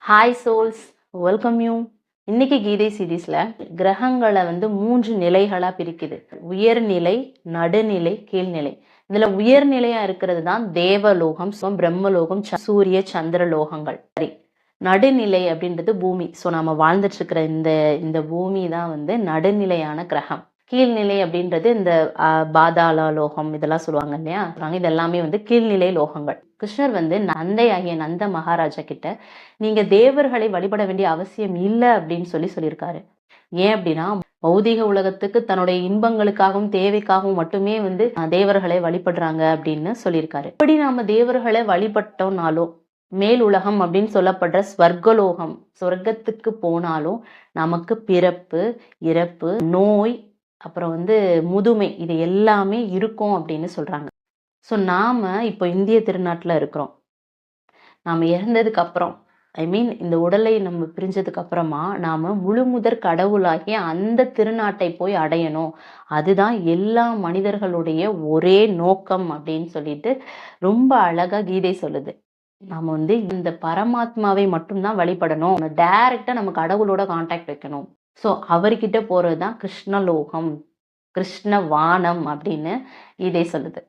Hi souls, welcome you. இன்னைக்கு கீதை சீரீஸ்ல கிரகங்களை மூன்று நிலைகளா பிரிக்குது. உயர்நிலை, நடுநிலை, கீழ்நிலை. இதுல உயர்நிலையா இருக்கிறது தான் தேவலோகம், பிரம்மலோகம், சூரிய சந்திர லோகங்கள். சரி, நடுநிலை அப்படின்றது பூமி. ஸோ நம்ம வாழ்ந்துட்டு இருக்கிற இந்த இந்த பூமி தான் நடுநிலையான கிரகம். கீழ்நிலை அப்படின்றது இந்த பாதாள லோகம் இதெல்லாம் சொல்லுவாங்க இல்லையா, இது எல்லாமே கீழ்நிலை லோகங்கள். கிருஷ்ணர் நந்தை ஆகிய நந்த மகாராஜா கிட்ட நீங்க தேவர்களை வழிபட வேண்டிய அவசியம் இல்லை அப்படின்னு சொல்லியிருக்காரு. ஏன் அப்படின்னா, பௌதிக உலகத்துக்கு தன்னுடைய இன்பங்களுக்காகவும் தேவைக்காகவும் மட்டுமே தேவர்களை வழிபடுறாங்க அப்படின்னு சொல்லியிருக்காரு. இப்படி நாம தேவர்களை வழிபட்டோம்னாலும், மேல் உலகம் அப்படின்னு சொல்லப்படுற ஸ்வர்கலோகம், சொர்க்கத்துக்கு போனாலும் நமக்கு பிறப்பு, இறப்பு, நோய், அப்புறம் முதுமை, இது எல்லாமே இருக்கும் அப்படின்னு சொல்றாங்க. ஸோ நாம இப்போ இந்திய திருநாட்டுல இருக்கிறோம். நாம இறந்ததுக்கு அப்புறம், இந்த உடலை நம்ம பிரிஞ்சதுக்கு அப்புறமா நாம முழுமுதற் கடவுளாகிய அந்த திருநாட்டை போய் அடையணும். அதுதான் எல்லா மனிதர்களுடைய ஒரே நோக்கம் அப்படின்னு சொல்லிட்டு ரொம்ப அழகா கீதை சொல்லுது. நாம இந்த பரமாத்மாவை மட்டும்தான் வழிபடணும். டைரக்டா நம்ம கடவுளோட கான்டாக்ட் வைக்கணும். ஸோ அவர்கிட்ட போறதுதான் கிருஷ்ணலோகம், கிருஷ்ண வானம் அப்படின்னு கீதை சொல்லுது.